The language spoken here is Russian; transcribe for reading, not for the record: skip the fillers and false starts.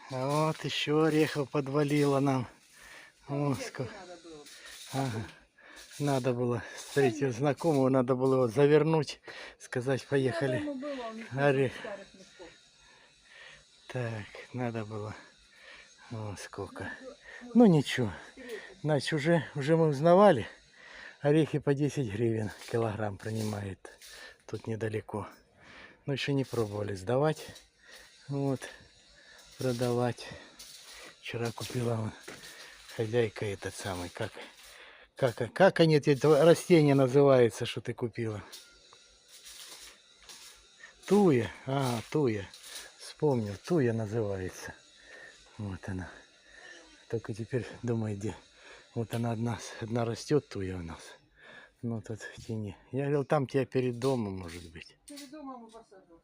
А вот еще орехов подвалило нам. О, сколько. Ага. Надо было встретить знакомого, надо было его завернуть, сказать, поехали. Орех. Так, надо было. О, сколько. Ну ничего. Значит, уже мы узнавали. Орехи по 10 гривен килограмм принимает. Тут недалеко. Но еще не пробовали сдавать. Вот. Продавать. Вчера купила вон хозяйка этот самый. Как они, это растение называется, что ты купила? Туя. А, туя. Вспомнил. Туя называется. Вот она. Только теперь думаю, где. Вот она одна растет, туя у нас. Ну тут в тени. Я говорил, там тебя перед домом, может быть. Перед домом и посажу.